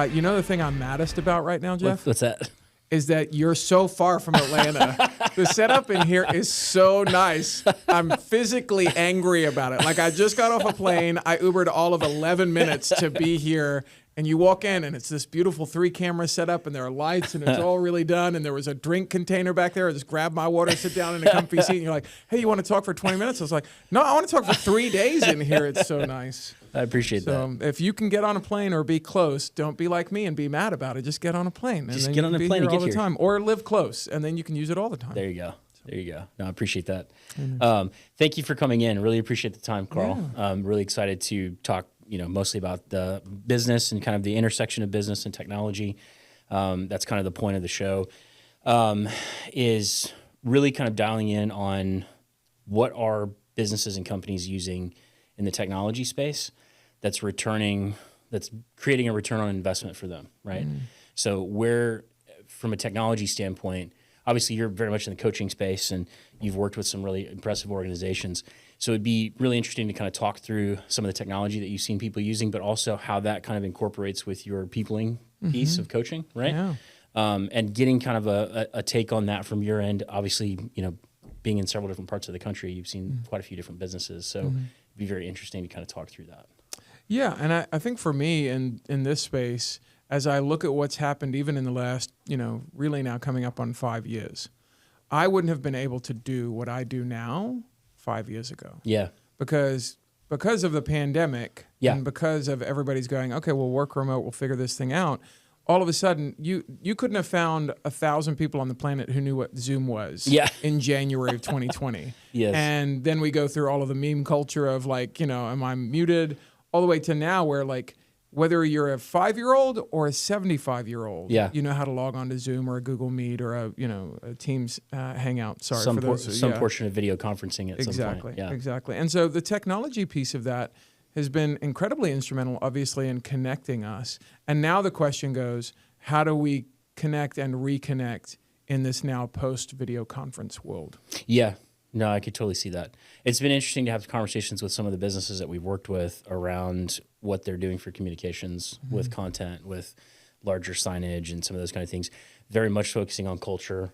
You know the thing I'm maddest about right now, Jeff? What's that? Is that you're so far from Atlanta. The setup in here is so nice. I'm physically angry about it. Like, I just got off a plane. I Ubered all of 11 minutes to be here. And you walk in, and it's this beautiful 3-camera setup, and there are lights, and it's all really done. And there was a drink container back there. I just grabbed my water, sit down in a comfy seat, and you're like, hey, you want to talk for 20 minutes? I was like, no, I want to talk for 3 days in here. It's so nice. I appreciate that. So if you can get on a plane or be close, don't be like me and be mad about it. Just get on a plane. And Just then get you on can a be plane here and all get the here. time. Or live close, and then you can use it all the time. There you go. There you go. No, I appreciate that. Thank you for coming in. Really appreciate the time, Carl. Yeah. Really excited to talk, mostly about the business and kind of the intersection of business and technology. That's kind of the point of the show, is really kind of dialing in on what are businesses and companies using in the technology space that's creating a return on investment for them, right? So where, from a technology standpoint, obviously you're very much in the coaching space and you've worked with some really impressive organizations. So it'd be really interesting to kind of talk through some of the technology that you've seen people using, but also how that kind of incorporates with your peopling piece of coaching, right? Yeah. And getting kind of a take on that from your end. Obviously, being in several different parts of the country, you've seen quite a few different businesses. So it'd be very interesting to kind of talk through that. Yeah, and I think for me in this space, as I look at what's happened even in the last, really now coming up on 5 years, I wouldn't have been able to do what I do now 5 years ago. Yeah. Because of the pandemic and because of everybody's going, okay, we'll work remote, we'll figure this thing out. All of a sudden, you couldn't have found 1,000 people on the planet who knew what Zoom was in January of 2020. Yes. And then we go through all of the meme culture of like, am I muted? All the way to now where like, whether you're a 5-year-old or a 75-year-old, you know how to log on to Zoom or a Google Meet or a Teams Hangout. Sorry some for those. Some portion of video conferencing at some point. Exactly. And so the technology piece of that has been incredibly instrumental, obviously, in connecting us. And now the question goes, how do we connect and reconnect in this now post-video conference world? Yeah. No, I could totally see that. It's been interesting to have conversations with some of the businesses that we've worked with around what they're doing for communications with content, with larger signage and some of those kind of things, very much focusing on culture,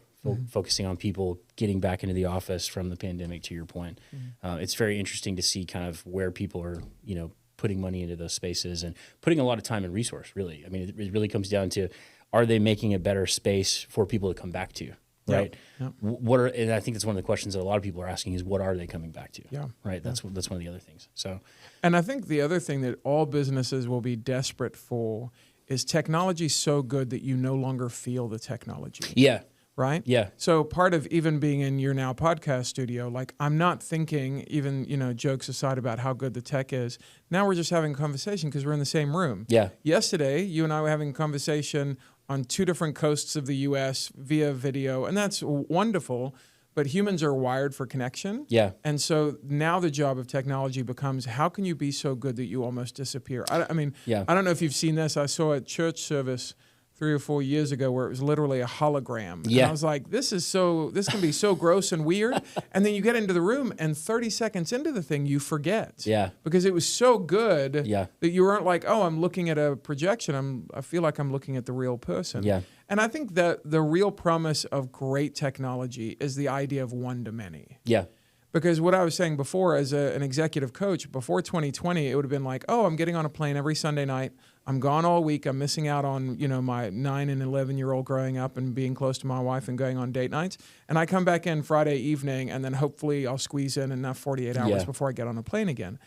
focusing on people getting back into the office from the pandemic, to your point. It's very interesting to see kind of where people are, putting money into those spaces and putting a lot of time and resource, really. I mean, it really comes down to, are they making a better space for people to come back to? Right. Yep. And I think that's one of the questions that a lot of people are asking is, what are they coming back to? Yeah. Right. That's one of the other things. So, and I think the other thing that all businesses will be desperate for is technology so good that you no longer feel the technology. Yeah. Right? Yeah. So part of even being in your now podcast studio, like I'm not thinking even, jokes aside about how good the tech is. Now we're just having a conversation because we're in the same room. Yeah. Yesterday, you and I were having a conversation on 2 different coasts of the U.S. via video, and that's wonderful, but humans are wired for connection. Yeah. And so now the job of technology becomes, how can you be so good that you almost disappear? I don't know if you've seen this. I saw a church service 3 or 4 years ago where it was literally a hologram. Yeah. And I was like, this can be so gross and weird. And then you get into the room and 30 seconds into the thing, you forget. Yeah. Because it was so good that you weren't like, oh, I'm looking at a projection. I feel like I'm looking at the real person. Yeah. And I think that the real promise of great technology is the idea of one-to-many. Yeah. Because what I was saying before as an executive coach, before 2020, it would have been like, oh, I'm getting on a plane every Sunday night. I'm gone all week. I'm missing out on, my 9 and 11-year-old growing up and being close to my wife and going on date nights. And I come back in Friday evening, and then hopefully I'll squeeze in enough 48 hours before I get on a plane again.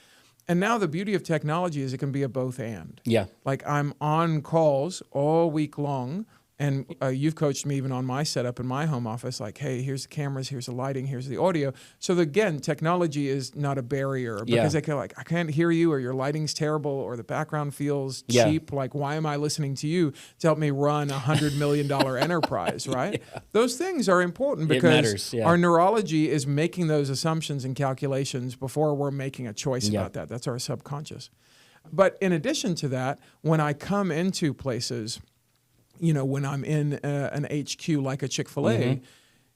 And now the beauty of technology is it can be a both and. Yeah. Like I'm on calls all week long. And you've coached me even on my setup in my home office, like, hey, here's the cameras, here's the lighting, here's the audio. So again, technology is not a barrier because they can I can't hear you, or your lighting's terrible, or the background feels cheap. Like, why am I listening to you to help me run $100 million enterprise, right? Those things are important because our neurology is making those assumptions and calculations before we're making a choice about that. That's our subconscious. But in addition to that, when I come into places, when I'm in an HQ like a Chick-fil-A,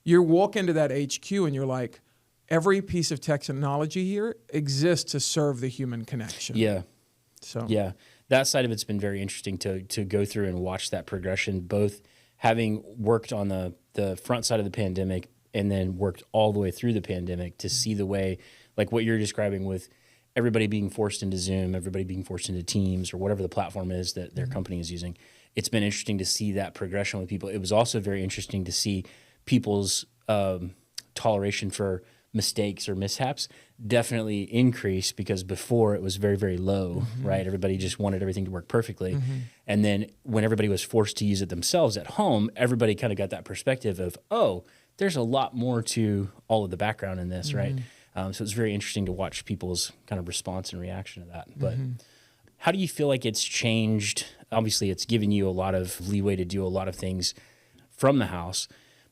you walk into that HQ and you're like, every piece of technology here exists to serve the human connection. Yeah. So that side of it's been very interesting to go through and watch that progression, both having worked on the front side of the pandemic and then worked all the way through the pandemic to see the way, like what you're describing with everybody being forced into Zoom, everybody being forced into Teams or whatever the platform is that their company is using. It's been interesting to see that progression with people. It was also very interesting to see people's toleration for mistakes or mishaps definitely increase, because before it was very, very low, right? Everybody just wanted everything to work perfectly. And then when everybody was forced to use it themselves at home, everybody kind of got that perspective of, oh, there's a lot more to all of the background in this, right? So it's very interesting to watch people's kind of response and reaction to that. But how do you feel like it's changed? Obviously, it's given you a lot of leeway to do a lot of things from the house.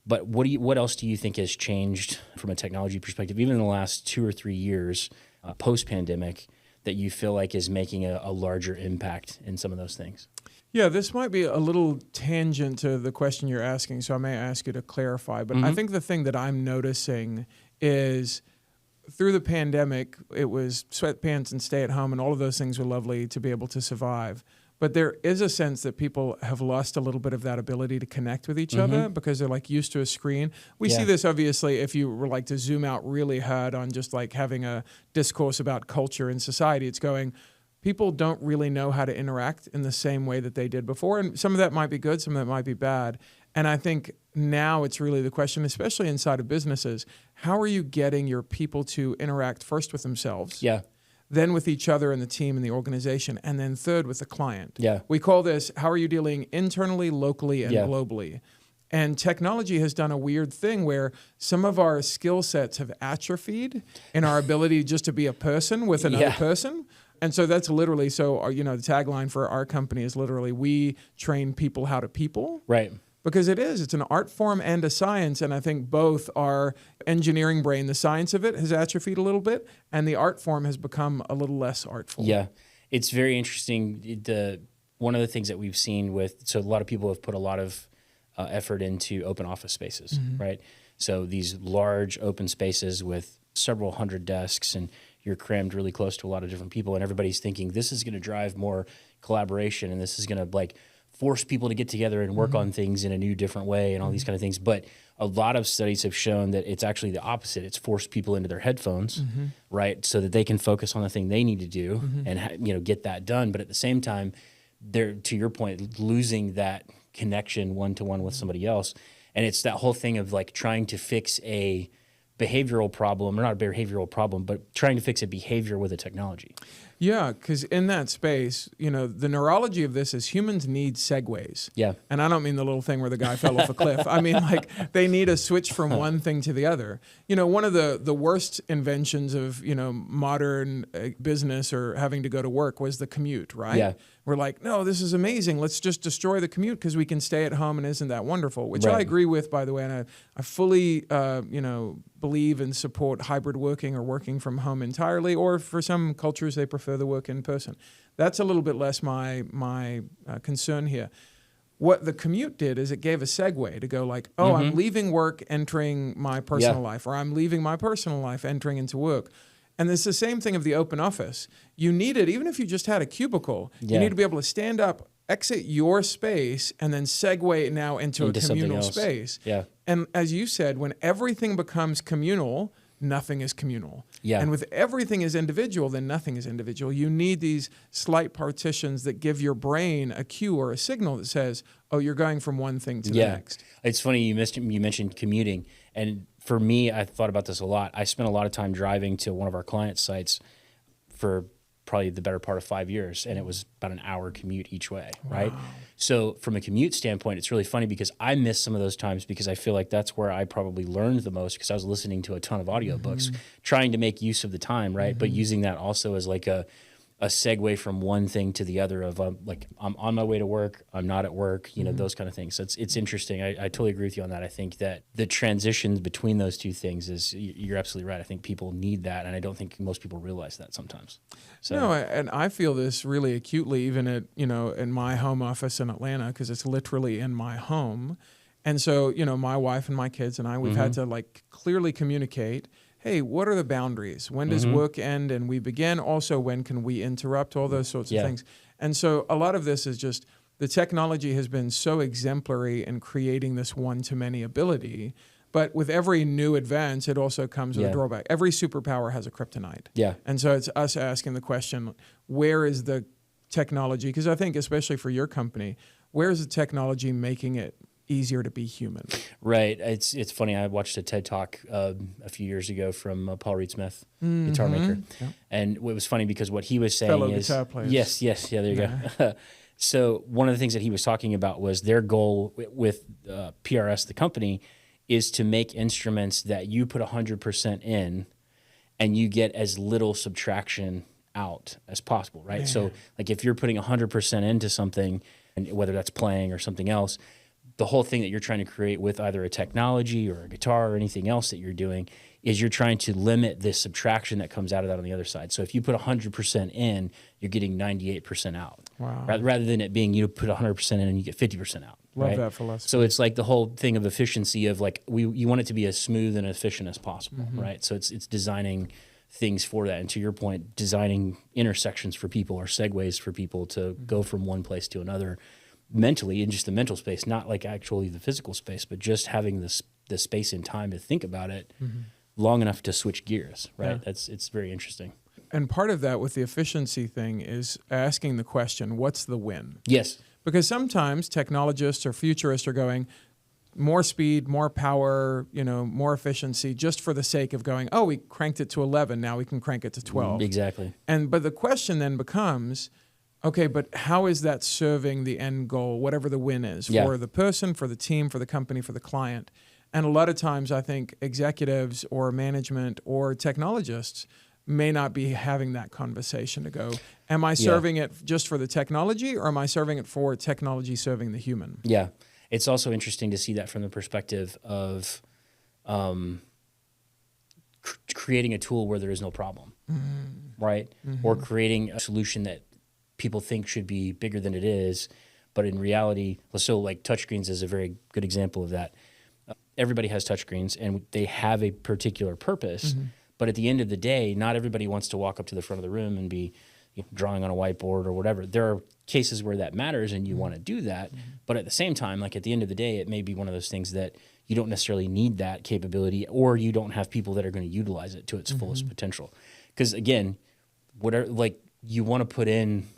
But what else do you think has changed from a technology perspective, even in the last 2 or 3 years post-pandemic, that you feel like is making a larger impact in some of those things? Yeah, this might be a little tangent to the question you're asking, so I may ask you to clarify. But I think the thing that I'm noticing is through the pandemic, it was sweatpants and stay at home, and all of those things were lovely to be able to survive. But there is a sense that people have lost a little bit of that ability to connect with each other because they're like used to a screen. We see this obviously if you were like to zoom out really hard on just like having a discourse about culture in society. It's going, people don't really know how to interact in the same way that they did before. And some of that might be good, some of that might be bad. And I think now it's really the question, especially inside of businesses, how are you getting your people to interact first with themselves? Then with each other and the team and the organization, and then third with the client. We call this, how are you dealing internally, locally, and globally? And technology has done a weird thing where some of our skill sets have atrophied in our ability just to be a person with another person. And so that's literally, so the tagline for our company is literally, we train people how to people. Right. Because it's an art form and a science, and I think both our engineering brain, the science of it has atrophied a little bit, and the art form has become a little less artful. Yeah, it's very interesting. One of the things that we've seen so a lot of people have put a lot of effort into open office spaces, right? So these large open spaces with several hundred desks, and you're crammed really close to a lot of different people, and everybody's thinking this is going to drive more collaboration, and this is going to force people to get together and work on things in a new, different way and all these kind of things. But a lot of studies have shown that it's actually the opposite. It's forced people into their headphones, right, so that they can focus on the thing they need to do and get that done. But at the same time, they're, to your point, losing that connection one-to-one with somebody else. And it's that whole thing of trying to fix a behavioral problem, or not a behavioral problem, but trying to fix a behavior with a technology. Yeah, because in that space, the neurology of this is humans need segues. Yeah. And I don't mean the little thing where the guy fell off a cliff. I mean, they need a switch from one thing to the other. One of the worst inventions of, modern business or having to go to work was the commute, right? Yeah. We're like, no, this is amazing. Let's just destroy the commute because we can stay at home, and isn't that wonderful? Which I agree with, by the way, and I fully, believe and support hybrid working or working from home entirely, or for some cultures, they prefer the work in person. That's a little bit less my concern here. What the commute did is it gave a segue to go I'm leaving work, entering my personal life, or I'm leaving my personal life, entering into work. And it's the same thing of the open office. You need it, even if you just had a cubicle, you need to be able to stand up, exit your space, and then segue now into a communal space. Yeah. And as you said, when everything becomes communal, nothing is communal. Yeah. And with everything is individual, then nothing is individual. You need these slight partitions that give your brain a cue or a signal that says, oh, you're going from one thing to the next. It's funny you mentioned commuting. And for me, I thought about this a lot. I spent a lot of time driving to one of our client sites for probably the better part of 5 years, and it was about an hour commute each way, right? So from a commute standpoint, it's really funny because I miss some of those times because I feel like that's where I probably learned the most, because I was listening to a ton of audiobooks, trying to make use of the time, right? But using that also as a segue from one thing to the other of I'm on my way to work, I'm not at work, those kind of things. So it's interesting. I totally agree with you on that. I think that the transitions between those two things you're absolutely right. I think people need that, and I don't think most people realize that sometimes. So. No, and I feel this really acutely, even at in my home office in Atlanta, because it's literally in my home. And so my wife and my kids and I, we've had to clearly communicate, hey, what are the boundaries? When does work end and we begin? Also, when can we interrupt? All those sorts of things. And so a lot of this is just the technology has been so exemplary in creating this one-to-many ability. But with every new advance, it also comes with a drawback. Every superpower has a kryptonite. Yeah. And so it's us asking the question, where is the technology? Because I think, especially for your company, where is the technology making it easier to be human? Right. It's funny. I watched a TED Talk a few years ago from Paul Reed Smith, guitar maker. Yeah. And it was funny because what he was saying Fellow is... guitar players. Yes. Yeah, there you go. So one of the things that he was talking about was their goal with PRS, the company, is to make instruments that you put 100% in and you get as little subtraction out as possible, right? Yeah. So like if you're putting 100% into something, and whether that's playing or something else, the whole thing that you're trying to create with either a technology or a guitar or anything else that you're doing is you're trying to limit the subtraction that comes out of that on the other side. So if you put 100% in, you're getting 98% out. Wow. Rather than it being you put 100% in and you get 50% out. Love right? that philosophy. So it's like the whole thing of efficiency of like you want it to be as smooth and efficient as possible, right? So it's designing things for that. And to your point, designing intersections for people or segues for people to go from one place to another mentally in just the mental space, not like actually the physical space, but just having the space and time to think about it long enough to switch gears, right? Yeah. It's very interesting. And part of that with the efficiency thing is asking the question, what's the win? Yes. Because sometimes technologists or futurists are going, more speed, more power, more efficiency, just for the sake of going, oh, we cranked it to 11, now we can crank it to 12. Exactly. But the question then becomes, okay, but how is that serving the end goal, whatever the win is, for the person, for the team, for the company, for the client? And a lot of times I think executives or management or technologists may not be having that conversation to go, am I serving it just for the technology, or am I serving it for technology serving the human? Yeah. It's also interesting to see that from the perspective of creating a tool where there is no problem, right? Or creating a solution that people think should be bigger than it is, but in reality, so like touchscreens is a very good example of that. Everybody has touchscreens and they have a particular purpose, but at the end of the day, not everybody wants to walk up to the front of the room and be drawing on a whiteboard or whatever. There are cases where that matters and you want to do that, but at the same time, like at the end of the day, it may be one of those things that you don't necessarily need that capability, or you don't have people that are going to utilize it to its fullest potential. Because again, whatever, like you want to put in,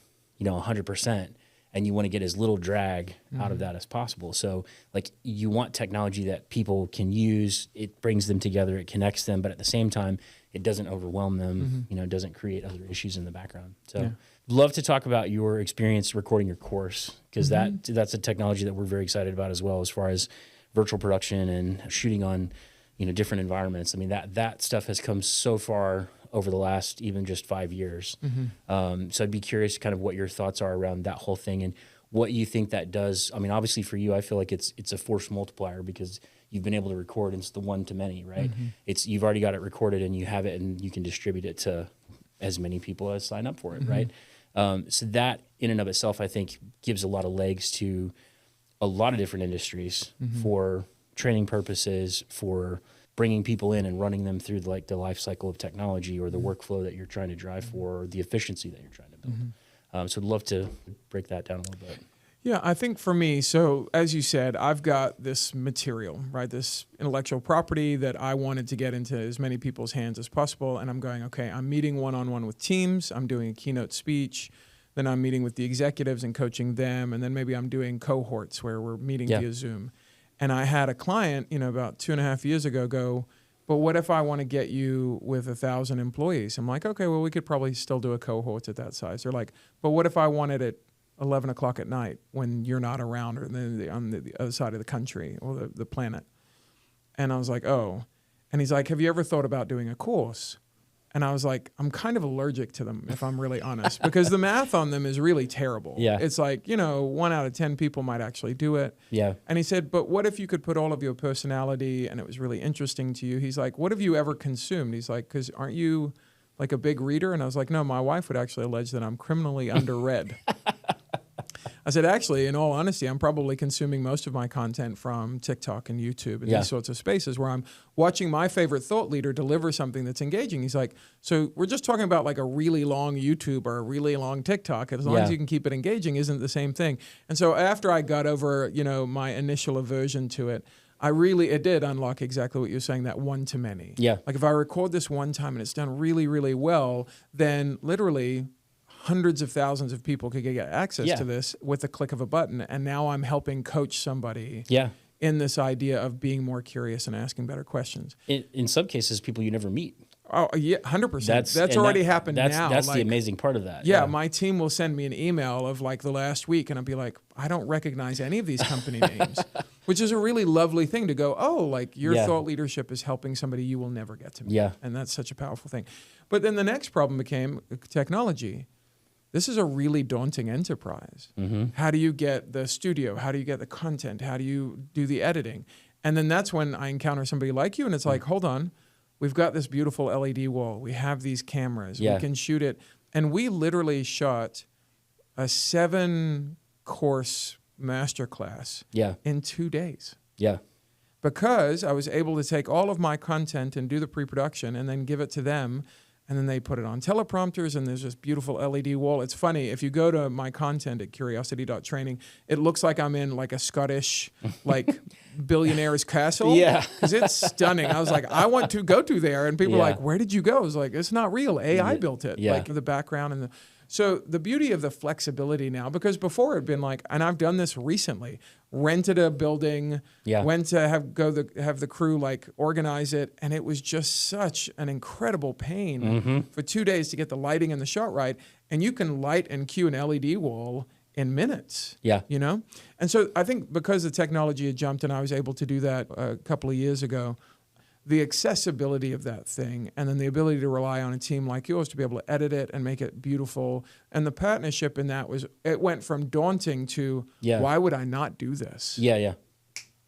100%, and you want to get as little drag out of that as possible. So like you want technology that people can use, it brings them together, it connects them, but at the same time, it doesn't overwhelm them, doesn't create other issues in the background. So love to talk about your experience recording your course, because that's a technology that we're very excited about as well, as far as virtual production and shooting on, different environments. I mean, that stuff has come so far over the last even just 5 years. So I'd be curious kind of what your thoughts are around that whole thing and what you think that does. I mean, obviously for you, I feel like it's a force multiplier because you've been able to record, and it's the one to many, right? You've already got it recorded and you have it and you can distribute it to as many people as sign up for it, right? So that in and of itself, I think, gives a lot of legs to a lot of different industries for training purposes, for bringing people in and running them through like the life cycle of technology or the workflow that you're trying to drive for, or the efficiency that you're trying to build. So I'd love to break that down a little bit. Yeah, I think for me, so as you said, I've got this material, right? This intellectual property that I wanted to get into as many people's hands as possible. And I'm going, okay, I'm meeting one-on-one with teams. I'm doing a keynote speech. Then I'm meeting with the executives and coaching them. And then maybe I'm doing cohorts where we're meeting via Zoom. And I had a client, about 2.5 years ago go, but what if I want to get you with 1,000 employees? I'm like, okay, well, we could probably still do a cohort at that size. They're like, but what if I wanted it 11 o'clock at night when you're not around, or on the other side of the country or the planet? And I was like, oh. And he's like, have you ever thought about doing a course? And I was like, I'm kind of allergic to them, if I'm really honest, because the math on them is really terrible. Yeah. It's like, 1 out of 10 people might actually do it. Yeah. And he said, but what if you could put all of your personality and it was really interesting to you? He's like, what have you ever consumed? He's like, because aren't you like a big reader? And I was like, no, my wife would actually allege that I'm criminally underread. I said, actually, in all honesty, I'm probably consuming most of my content from TikTok and YouTube and these sorts of spaces where I'm watching my favorite thought leader deliver something that's engaging. He's like, so we're just talking about like a really long YouTube or a really long TikTok. As long as you can keep it engaging, isn't the same thing. And so after I got over, my initial aversion to it, it did unlock exactly what you're saying, that one-to-many. Yeah. Like if I record this one time and it's done really, really well, then literally hundreds of thousands of people could get access to this with the click of a button. And now I'm helping coach somebody in this idea of being more curious and asking better questions. In some cases, people you never meet. Oh, yeah, 100%. That's already happened now. That's the amazing part of that. Yeah, my team will send me an email of like the last week, and I'll be like, I don't recognize any of these company names, which is a really lovely thing to go, oh, like your thought leadership is helping somebody you will never get to meet. Yeah. And that's such a powerful thing. But then the next problem became technology. This is a really daunting enterprise. How do you get the studio? How do you get the content? How do you do the editing? And then that's when I encounter somebody like you, and it's like, hold on. We've got this beautiful LED wall. We have these cameras. We can shoot it. And we literally shot a 7-course masterclass in 2 days. Yeah. Because I was able to take all of my content and do the pre-production and then give it to them. And then they put it on teleprompters, and there's this beautiful LED wall. It's funny, if you go to my content at curiosity.training, it looks like I'm in like a Scottish, like billionaire's castle. Yeah. Because it's stunning. I was like, I want to go to there. And people are like, where did you go? I was like, it's not real. AI built it. Like the background and the... So the beauty of the flexibility now, because before it'd been like, and I've done this recently, rented a building, went to have the crew like organize it, and it was just such an incredible pain for 2 days to get the lighting and the shot right. And you can light and cue an LED wall in minutes. And so I think because the technology had jumped and I was able to do that a couple of years ago, the accessibility of that thing, and then the ability to rely on a team like yours to be able to edit it and make it beautiful. And the partnership in that it went from daunting to, why would I not do this?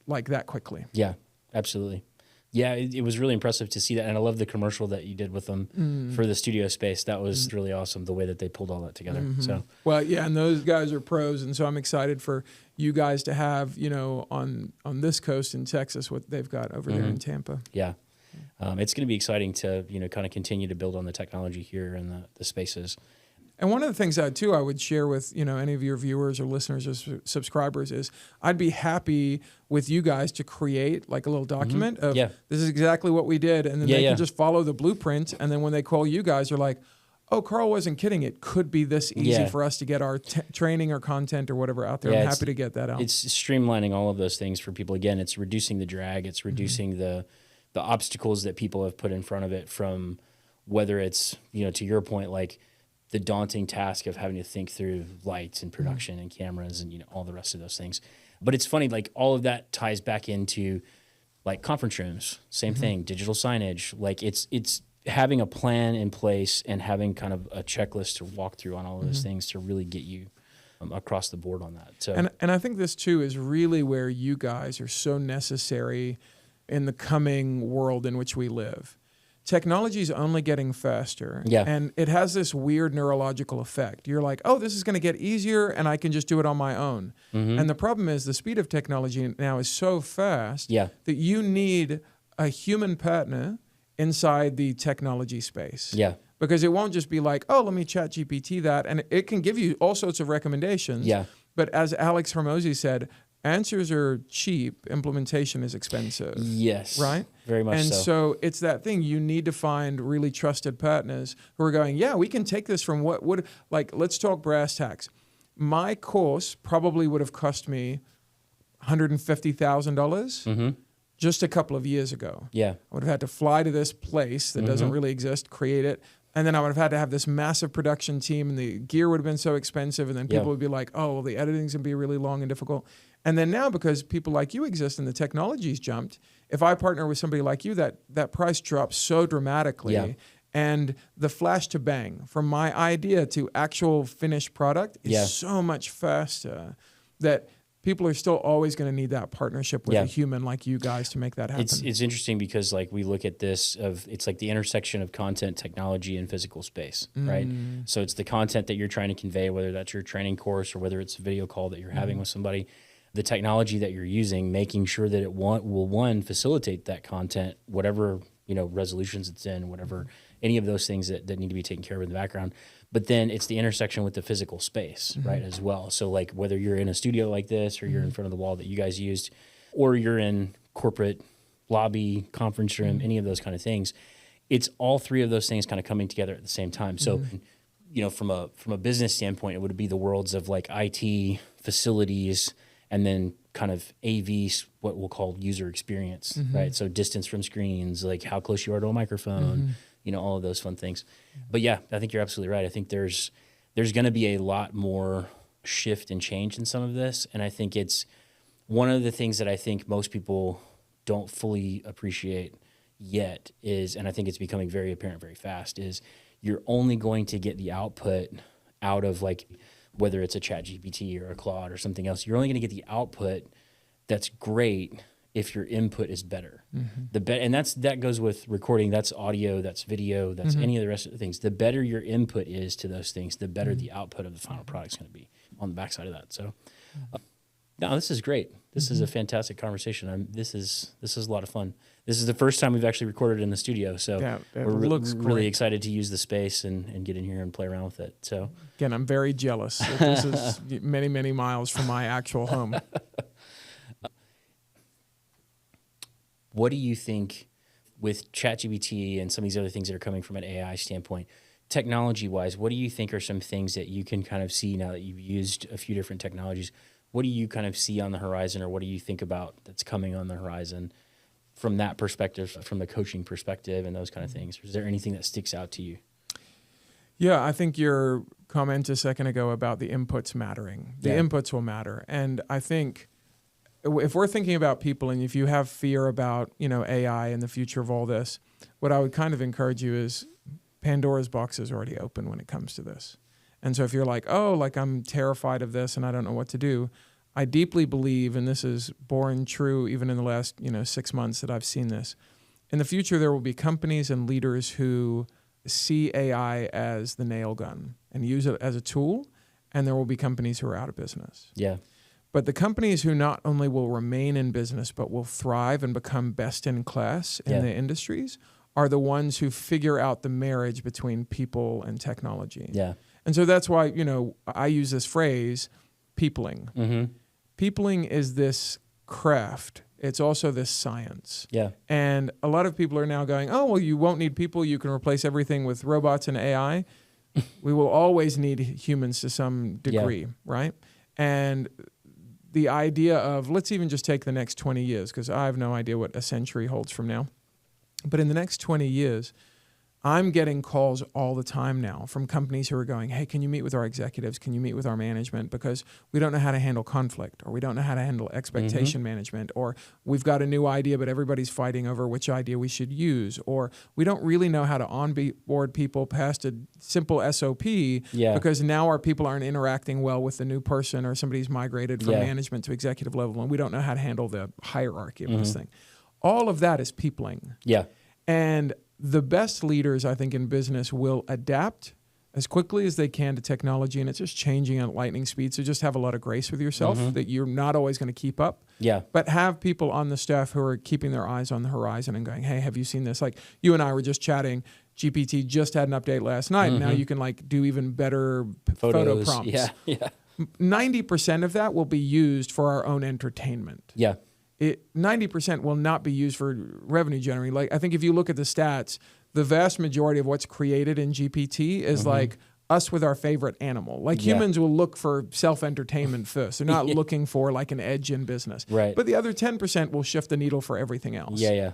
Like that quickly. Yeah, absolutely. Yeah, it was really impressive to see that. And I love the commercial that you did with them for the studio space. That was really awesome, the way that they pulled all that together. So, well, and those guys are pros. And so I'm excited for you guys to have, on this coast in Texas, what they've got over there in Tampa. Yeah. It's going to be exciting to, kind of continue to build on the technology here and the spaces. And one of the things I would share with, any of your viewers or listeners or subscribers is I'd be happy with you guys to create like a little document of this is exactly what we did. And then they can just follow the blueprint. And then when they call you guys, they're like, oh, Carl wasn't kidding. It could be this easy for us to get our training or content or whatever out there. I'm happy to get that out. It's streamlining all of those things for people. Again, it's reducing the drag. It's reducing the obstacles that people have put in front of it, from whether it's, to your point, like the daunting task of having to think through lights and production and cameras and, all the rest of those things. But it's funny, like all of that ties back into like conference rooms, same thing, digital signage. Like it's having a plan in place and having kind of a checklist to walk through on all of those things to really get you across the board on that. So, and I think this too is really where you guys are so necessary in the coming world in which we live. Technology is only getting faster, and it has this weird neurological effect. You're like, oh, this is going to get easier, and I can just do it on my own. And the problem is the speed of technology now is so fast that you need a human partner inside the technology space. Because it won't just be like, oh, let me chat GPT that, and it can give you all sorts of recommendations. But as Alex Hormozy said, answers are cheap, implementation is expensive. Yes. Right? Very much so. And so it's that thing, you need to find really trusted partners who are going, we can take this from what would, like, let's talk brass tacks. My course probably would have cost me $150,000 just a couple of years ago. I would have had to fly to this place that doesn't really exist, create it. And then I would have had to have this massive production team, and the gear would have been so expensive. And then people would be like, oh, well, the editing's going to be really long and difficult. And then now, because people like you exist and the technology's jumped, if I partner with somebody like you, that price drops so dramatically. And the flash to bang from my idea to actual finished product is so much faster that people are still always going to need that partnership with a human like you guys to make that happen. It's interesting because like we look at this it's like the intersection of content, technology, and physical space, right? So it's the content that you're trying to convey, whether that's your training course or whether it's a video call that you're having with somebody, the technology that you're using, making sure that it will facilitate that content, whatever, resolutions it's in, whatever, any of those things that need to be taken care of in the background. But then it's the intersection with the physical space, right, as well. So like whether you're in a studio like this or you're in front of the wall that you guys used, or you're in corporate lobby, conference room, any of those kind of things, it's all three of those things kind of coming together at the same time. So, from a business standpoint, it would be the worlds of like IT, facilities, and then kind of AV, what we'll call user experience, right? So distance from screens, like how close you are to a microphone, all of those fun things. But yeah, I think you're absolutely right. I think there's going to be a lot more shift and change in some of this. And I think it's one of the things that I think most people don't fully appreciate yet is, and I think it's becoming very apparent very fast, is you're only going to get the output out of like, whether it's a ChatGPT or a Claude or something else, you're only going to get the output that's great if your input is better. And that goes with recording. That's audio, that's video, that's any of the rest of the things. The better your input is to those things, the better the output of the final product is going to be on the backside of that. So, no, this is great. This is a fantastic conversation. This is a lot of fun. This is the first time we've actually recorded in the studio, so we're really excited to use the space and get in here and play around with it. So again, I'm very jealous. This is many, many miles from my actual home. What do you think with ChatGPT and some of these other things that are coming from an AI standpoint, technology-wise, what do you think are some things that you can kind of see now that you've used a few different technologies? What do you kind of see on the horizon, or what do you think about that's coming on the horizon from that perspective, from the coaching perspective and those kind of things? Is there anything that sticks out to you? Yeah, I think your comment a second ago about the inputs mattering. The inputs will matter. And I think if we're thinking about people, and if you have fear about, AI and the future of all this, what I would kind of encourage you is Pandora's box is already open when it comes to this. And so if you're like, I'm terrified of this and I don't know what to do, I deeply believe, and this is borne true even in the last 6 months that I've seen this, in the future there will be companies and leaders who see AI as the nail gun and use it as a tool, and there will be companies who are out of business. Yeah. But the companies who not only will remain in business but will thrive and become best in class in the industries are the ones who figure out the marriage between people and technology. Yeah. And so that's why, I use this phrase, peopling. Peopling is this craft. It's also this science. Yeah. And a lot of people are now going, you won't need people. You can replace everything with robots and AI. We will always need humans to some degree, right? And the idea of, let's even just take the next 20 years, because I have no idea what a century holds from now. But in the next 20 years, I'm getting calls all the time now from companies who are going, hey, can you meet with our executives? Can you meet with our management? Because we don't know how to handle conflict, or we don't know how to handle expectation management, or we've got a new idea, but everybody's fighting over which idea we should use, or we don't really know how to onboard people past a simple SOP because now our people aren't interacting well with the new person, or somebody's migrated from management to executive level, and we don't know how to handle the hierarchy of this thing. All of that is peopling. Yeah. And the best leaders, I think, in business will adapt as quickly as they can to technology, and it's just changing at lightning speed. So just have a lot of grace with yourself that you're not always going to keep up. Yeah. But have people on the staff who are keeping their eyes on the horizon and going, hey, have you seen this? Like you and I were just chatting. GPT just had an update last night, and now you can do even better photo prompts. Yeah. 90% of that will be used for our own entertainment. Yeah. 90% will not be used for revenue generating. Like, I think if you look at the stats, the vast majority of what's created in GPT is like us with our favorite animal. Like humans will look for self-entertainment first. They're not looking for like an edge in business. Right. But the other 10% will shift the needle for everything else. Yeah.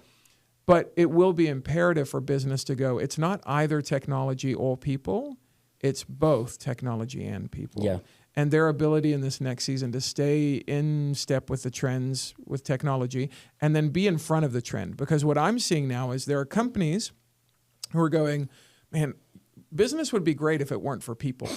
But it will be imperative for business to go, it's not either technology or people, it's both technology and people. Yeah. And their ability in this next season to stay in step with the trends with technology and then be in front of the trend. Because what I'm seeing now is there are companies who are going, man, business would be great if it weren't for people.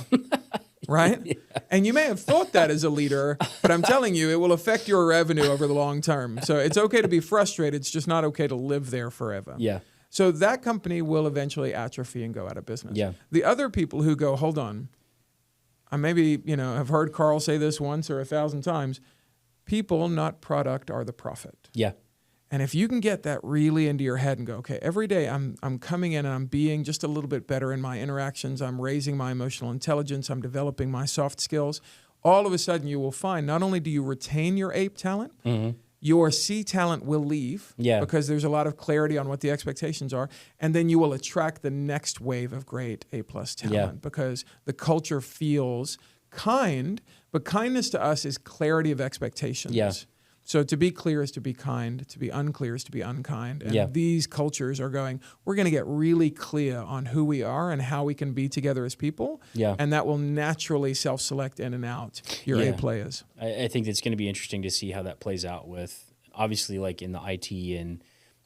right? Yeah. And you may have thought that as a leader, but I'm telling you, it will affect your revenue over the long term. So it's okay to be frustrated. It's just not okay to live there forever. Yeah. So that company will eventually atrophy and go out of business. Yeah. The other people who go, hold on, I maybe, have heard Carl say this once or 1,000 times, people, not product, are the profit. Yeah. And if you can get that really into your head and go, okay, every day I'm coming in and I'm being just a little bit better in my interactions, I'm raising my emotional intelligence, I'm developing my soft skills, all of a sudden you will find not only do you retain your ape talent, your C talent will leave because there's a lot of clarity on what the expectations are, and then you will attract the next wave of great A+ talent because the culture feels kind, but kindness to us is clarity of expectations. Yeah. So to be clear is to be kind, to be unclear is to be unkind. And these cultures are going, we're going to get really clear on who we are and how we can be together as people. Yeah. And that will naturally self-select in and out your A players. I think it's going to be interesting to see how that plays out with, obviously, like in the IT and,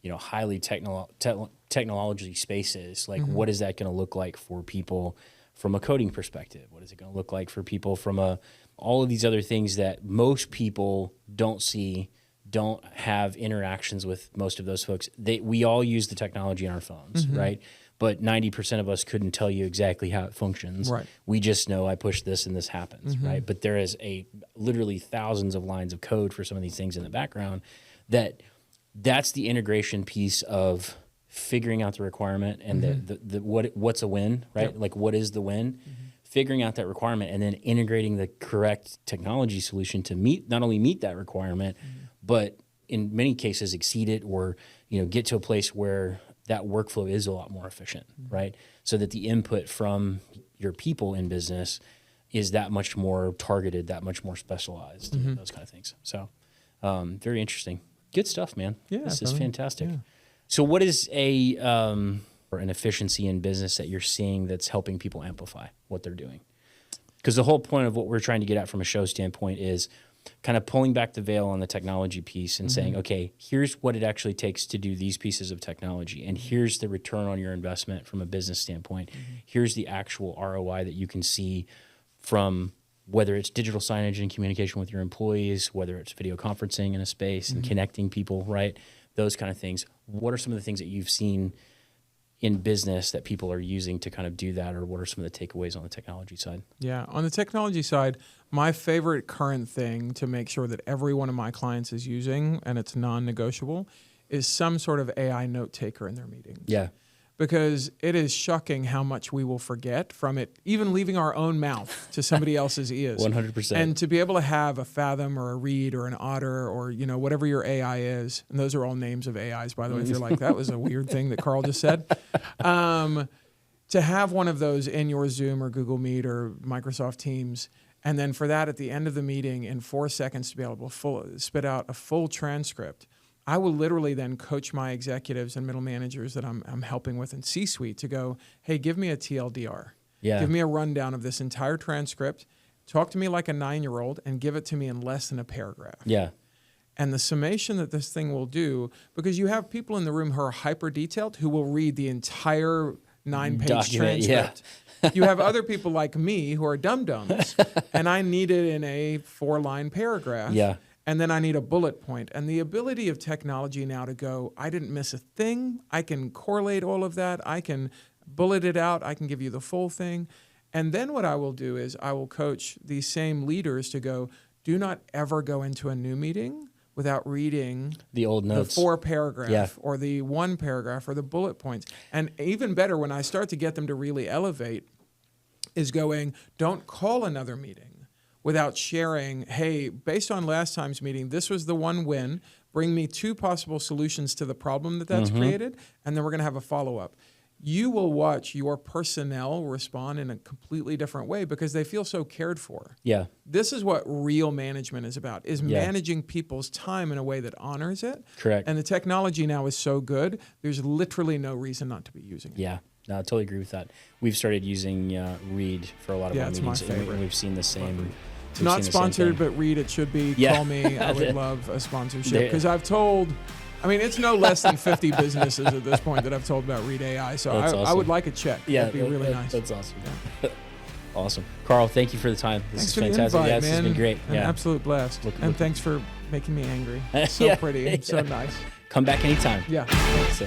highly technology spaces. Like, what is that going to look like for people from a coding perspective? What is it going to look like for people from all of these other things that most people don't see, don't have interactions with most of those folks. We all use the technology in our phones, right? But 90% of us couldn't tell you exactly how it functions. Right. We just know I push this and this happens, right? But there is literally thousands of lines of code for some of these things in the background that's the integration piece of figuring out the requirement and what's a win, right? Like, what is the win? Figuring out that requirement and then integrating the correct technology solution to not only meet that requirement, but in many cases exceed it or get to a place where that workflow is a lot more efficient, right? So that the input from your people in business is that much more targeted, that much more specialized, those kind of things. So very interesting. Good stuff, man. Yeah, this is fantastic. Yeah. So what is an efficiency in business that you're seeing that's helping people amplify what they're doing? Because the whole point of what we're trying to get at from a show standpoint is kind of pulling back the veil on the technology piece and saying, okay, here's what it actually takes to do these pieces of technology, and here's the return on your investment from a business standpoint. Here's the actual ROI that you can see from whether it's digital signage and communication with your employees, whether it's video conferencing in a space and connecting people, right? Those kind of things. What are some of the things that you've seen in business that people are using to kind of do that, or what are some of the takeaways on the technology side? Yeah, on the technology side, my favorite current thing to make sure that every one of my clients is using, and it's non-negotiable, is some sort of AI note taker in their meetings. Yeah. Because it is shocking how much we will forget from it, even leaving our own mouth to somebody else's ears. 100%. And to be able to have a Fathom or a Reed or an Otter or whatever your AI is, and those are all names of AIs, by the way, if you're like, that was a weird thing that Carl just said. To have one of those in your Zoom or Google Meet or Microsoft Teams, and then for that at the end of the meeting in 4 seconds to be able to spit out a full transcript, I will literally then coach my executives and middle managers that I'm helping with in C-suite to go, hey, give me a TLDR. Yeah. Give me a rundown of this entire transcript. Talk to me like a 9-year-old and give it to me in less than a paragraph. Yeah. And the summation that this thing will do, because you have people in the room who are hyper detailed who will read the entire 9-page transcript. Yeah. You have other people like me who are dum-dums, and I need it in a 4-line paragraph. Yeah. And then I need a bullet point. And the ability of technology now to go, I didn't miss a thing. I can correlate all of that. I can bullet it out. I can give you the full thing. And then what I will do is I will coach these same leaders to go, do not ever go into a new meeting without reading the old notes, the 4-paragraph or the 1 paragraph or the bullet points. And even better, when I start to get them to really elevate, is going, don't call another meeting without sharing, hey, based on last time's meeting, this was the one win. Bring me 2 possible solutions to the problem that's created, and then we're going to have a follow-up. You will watch your personnel respond in a completely different way because they feel so cared for. Yeah. This is what real management is about, is managing people's time in a way that honors it. Correct. And the technology now is so good, there's literally no reason not to be using it. Yeah. No, I totally agree with that. We've started using Reed for a lot of our meetings. It's my favorite. And we've seen the same. It's not sponsored, but Reed it should be. Yeah. Call me. I would love a sponsorship. Because I've told, it's no less than 50 businesses at this point that I've told about Reed AI. So I would like a check. Yeah, that'd be really nice. That's awesome. Yeah. Awesome. Carl, thank you for the time. This Thanks is for the fantastic. invite, Yeah, this has man. been great. An Yeah. absolute blast. Looking- Thanks for making me angry. It's so Yeah. pretty and so nice. Come back anytime. Yeah. Thanks.